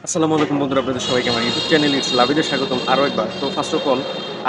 আসসালামু আলাইকুম বন্ধুরা, আপনাদের সবাইকে আমার ইউটিউব চ্যানেল ইটস লাভিদে স্বাগতম আরও একবার। তো ফার্স্ট অফ অল,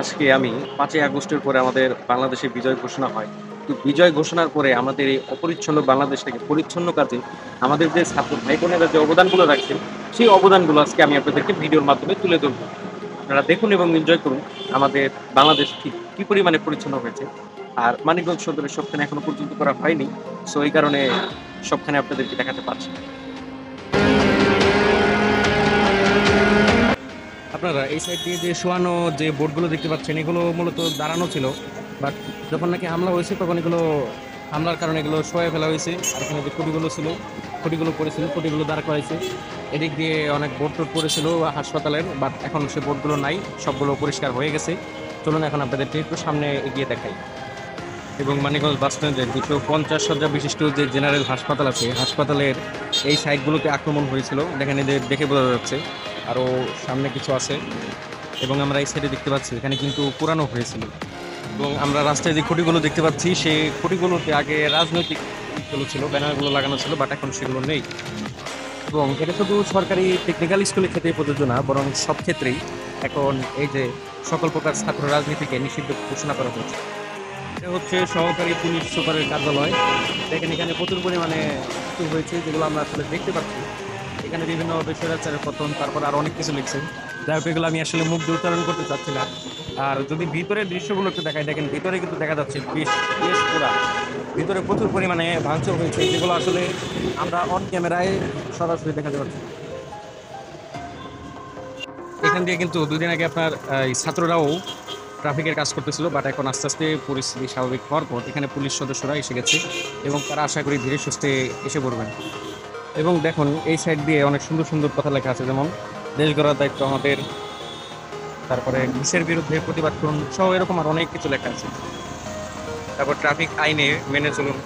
আজকে আমি 5ই আগস্টের পরে আমাদের বাংলাদেশে বিজয় ঘোষণা হয়। তো বিজয় ঘোষণার পরে আমাদের এই অপরিচ্ছন্ন বাংলাদেশটাকে পরিচ্ছন্ন কাজে আমাদের যে ছাত্র ভাই বোনেরা যে অবদানগুলো রাখছেন, সেই অবদানগুলো আজকে আমি আপনাদেরকে ভিডিওর মাধ্যমে তুলে ধরবো। আপনারা দেখুন এবং এনজয় করুন আমাদের বাংলাদেশ ঠিক কী পরিমাণে পরিচ্ছন্ন হয়েছে। আর মানিকগঞ্জ সদরের সবখানে এখনো পর্যন্ত করা হয়নি, সো এই কারণে সবখানে আপনাদেরকে দেখাতে পারছি না। আপনারা এই সাইড দিয়ে যে শোয়ানো যে বোর্ডগুলো দেখতে পাচ্ছেন, এগুলো মূলত দাঁড়ানো ছিল, বাট যখন নাকি হামলা হয়েছে তখন এগুলো হামলার কারণে এগুলো শোয়ে ফেলা হয়েছে। আর এখানে যে খুঁটিগুলো ছিল, খুঁটিগুলো পড়েছিল, খুঁটিগুলো দাঁড় করাইছে। এদিক দিয়ে অনেক বোর্ড টোড পড়েছিল হাসপাতালের, বাট এখন সে বোর্ডগুলো নাই, সবগুলো পরিষ্কার হয়ে গেছে। চলুন এখন আপনাদেরকে একটু সামনে এগিয়ে দেখাই। এবং মানিকগঞ্জ বাস স্ট্যান্ডের 250 শয্যা বিশিষ্ট যে জেনারেল হাসপাতাল আছে, হাসপাতালের এই সাইডগুলোতে আক্রমণ হয়েছিল, দেখেন এদের দেখে বোঝা যাচ্ছে। আরও সামনে কিছু আছে এবং আমরা এই সাইডে দেখতে পাচ্ছি এখানে কিন্তু পুরানো হয়েছিল। এবং আমরা রাস্তায় যে খুঁটিগুলো দেখতে পাচ্ছি, সেই খুঁটিগুলোতে আগে রাজনৈতিক দিকগুলো ছিল, ব্যানারগুলো লাগানো ছিল, বাট এখন সেগুলো নেই। এবং এটা শুধু সরকারি টেকনিক্যাল স্কুলের ক্ষেত্রে প্রযোজ্য না, বরং সব ক্ষেত্রেই এখন এই যে সকল প্রকার ছাত্র রাজনীতিকে নিষিদ্ধ ঘোষণা করা হয়েছে। এটা হচ্ছে সহকারী পুলিশ সুপারের কার্যালয়। দেখেন এখানে প্রচুর পরিমাণে কিছু হয়েছে, যেগুলো আমরা আসলে দেখতে পাচ্ছি। এখানে বিভিন্ন স্বৈরাচারের পতন, তারপর আর অনেক কিছু লিখছেন, যাই হোক এগুলো আমি আসলে মুখ দিয়ে উচ্চারণ করতে চাচ্ছি না। আর যদি ভিতরের দৃশ্যগুলো একটু দেখাই, দেখেন ভিতরে কিন্তু দেখা যাচ্ছে বেশ বেশ পুরা, ভিতরে প্রচুর পরিমাণে ভাঙচুর হয়েছে, যেগুলো আসলে আমরা অন ক্যামেরায় সরাসরি দেখাতে পারছি। এখান দিয়ে কিন্তু দুদিন আগে আপনার এই ছাত্ররাও ট্রাফিকের কাজ করতেছিল, বাট এখন আস্তে আস্তে পরিস্থিতি স্বাভাবিক হওয়ার পর এখানে পুলিশ সদস্যরা এসে গেছে এবং তারা আশা করি ধীরে সুস্থে এসে পড়বেন। এবং দেখুন এই সাইড দিয়ে অনেক সুন্দর সুন্দর কথা লেখা আছে, যেমন দেশ গড়ার দায়িত্ব আমাদের, তারপরে ঘুষের বিরুদ্ধে প্রতিবাদ করুন সহ, এরকম আর অনেক কিছু লেখা আছে। তারপর ট্রাফিক আইনে মেনে চলুন।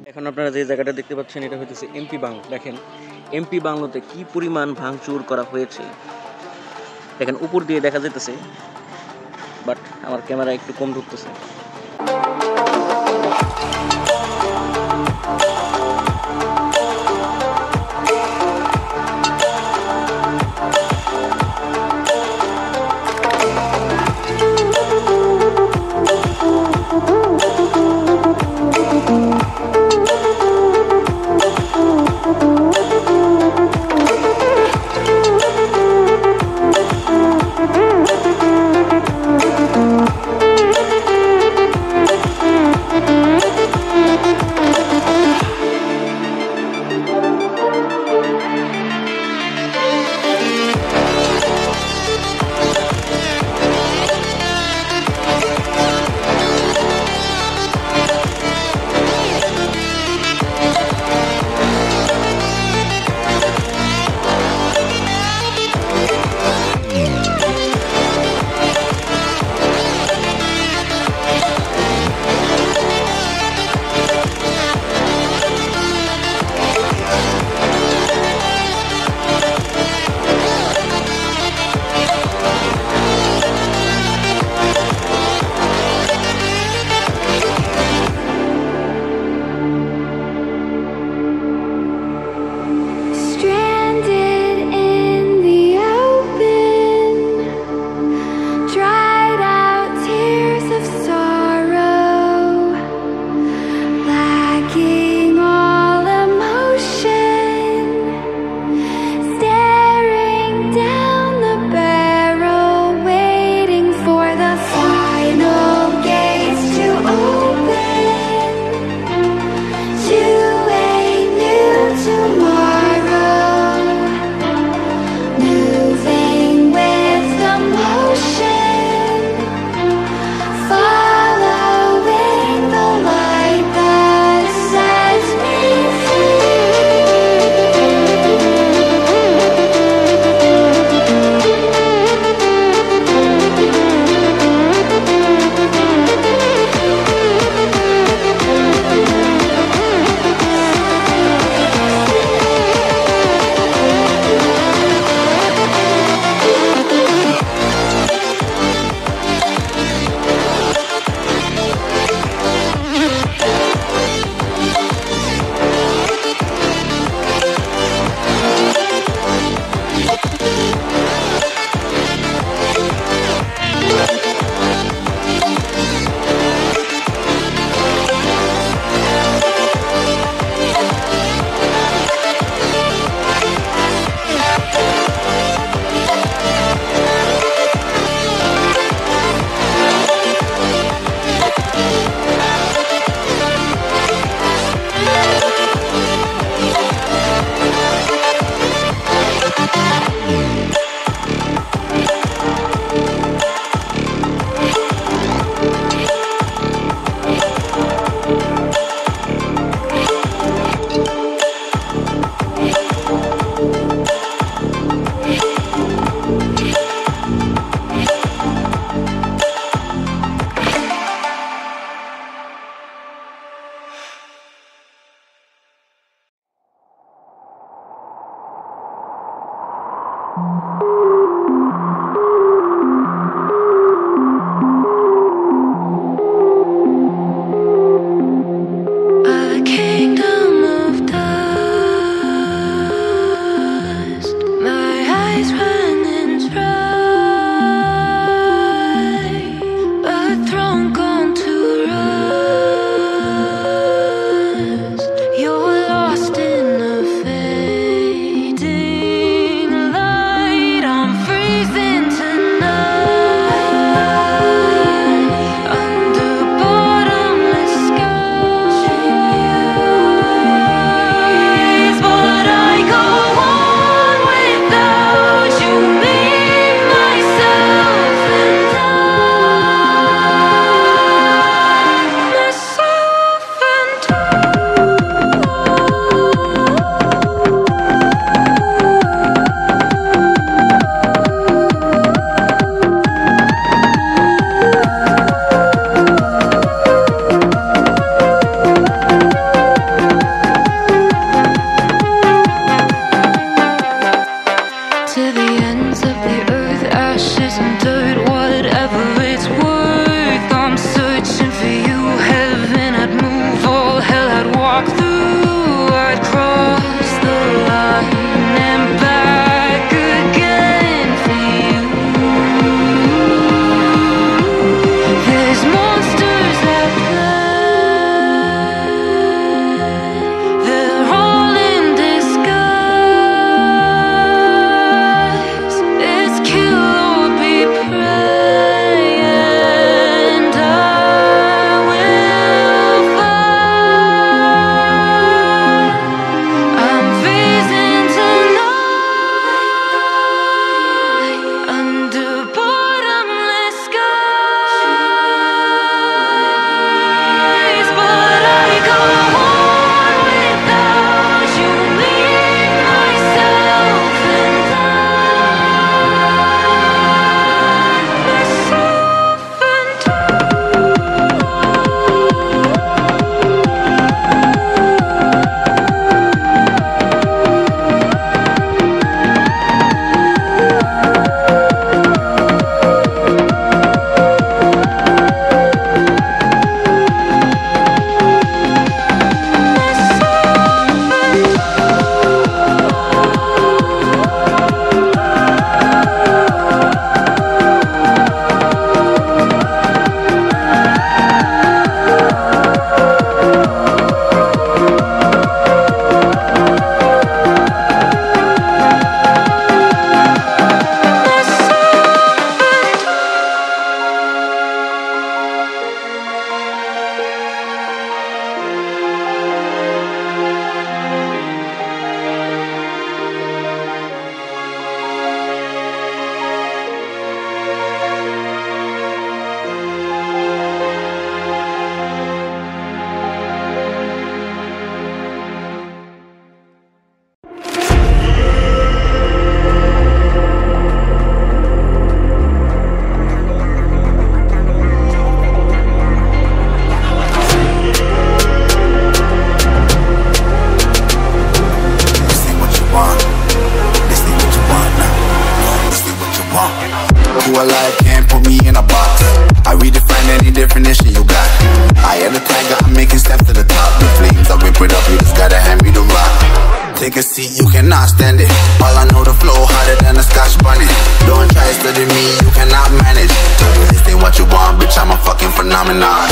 এখন আপনারা যে জায়গাটা দেখতে পাচ্ছেন, এটা হচ্ছে এমপি বাংলো। দেখেন এমপি বাংলোতে কি পরিমাণ ভাঙচুর করা হয়েছে, দেখেন উপর দিয়ে দেখা যেতেছে, বাট আমার ক্যামেরা একটু কম ধরতেছে। alive, can't put me in a box. I redefine any definition you got. I am the tiger, I'm making steps to the top. The flames, I whip it up, you just gotta hand me the rock. Take a seat, you cannot stand it. All I know, the flow harder than a Scotch bunny. Don't try study me, you cannot manage. This ain't what you want, bitch, I'm a fucking phenomenon.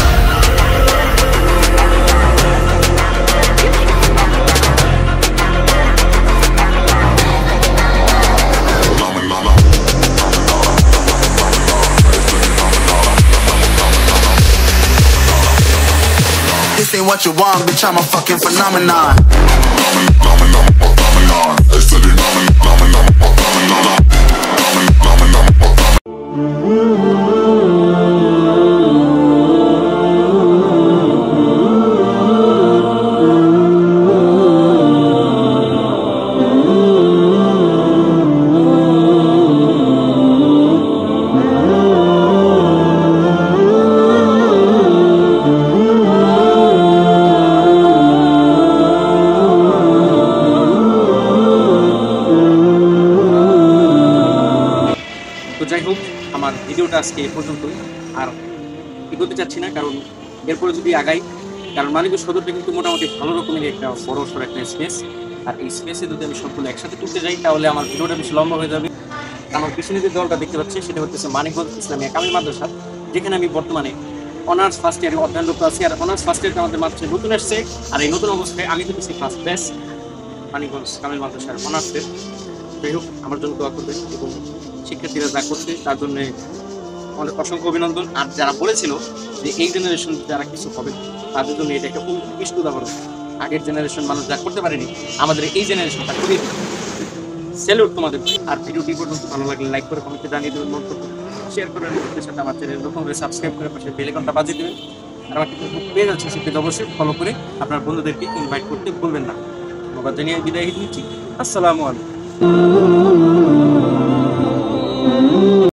This ain't what you want, bitch, I'm a fucking phenomenon. আমার ভিডিওটা আজকে এ পর্যন্তই। আর এগোতে চাচ্ছি না, কারণ এরপরে যদি আগাই, কারণ মানিকগঞ্জ সদরটা কিন্তু মোটামুটি ভালো রকমের একটা বড় সড় একটা স্পেস। আর এই স্পেসে যদি আমি সবগুলো একসাথে তুলতে যাই তাহলে আমার ভিডিওটা বেশি লম্বা হয়ে যাবে। আমার পিছনে যে দলটা দেখতে পাচ্ছি সেটা হচ্ছে মানিকগঞ্জ ইসলামিয়া কামিল মাদ্রাসা, যেখানে আমি বর্তমানে অনার্স ফার্স্ট ইয়ারে অধ্যয়নরত আছি। আর অনার্স ফার্স্ট ইয়ারটা আমাদের মাত্র নতুন আসছে, আর এই নতুন অবস্থায় আমি কিন্তু ফার্স্ট ব্যাচ মানিকগঞ্জ কামিল মাদ্রাসার অনার্সের। যাই হোক, আমার জন্য দোয়া করবেন এবং শিক্ষার্থীরা যা করছে তার জন্য আমাদের অসংখ্য অভিনন্দন। আর যারা বলেছিল যে এই জেনারেশন যারা কিছু হবে তাদের জন্য এটা একটা উৎকৃষ্ট উদাহরণ। আগের জেনারেশন মানুষ যা করতে পারেনি, আমাদের এই জেনারেশনটা করে দিবে। স্যালুট তোমাদের। আর ভিডিওটি পর্যন্ত ভালো লাগলে লাইক করে কমেন্টে জানিয়ে দেবেন, মন্তব্য শেয়ার করে বন্ধুদের সাথে আমার চ্যানেল নতুন হলে সাবস্ক্রাইব করে পাশে বেল আইকনটা বাজিয়ে দেবেন। আর আমার কিছু পেজ আছে, সেটা অবশ্যই ফলো করে আপনার বন্ধুদেরকে ইনভাইট করতে ভুলবেন না। ধন্যবাদ জানিয়ে বিদায় নিচ্ছি। আসসালামু আলাইকুম।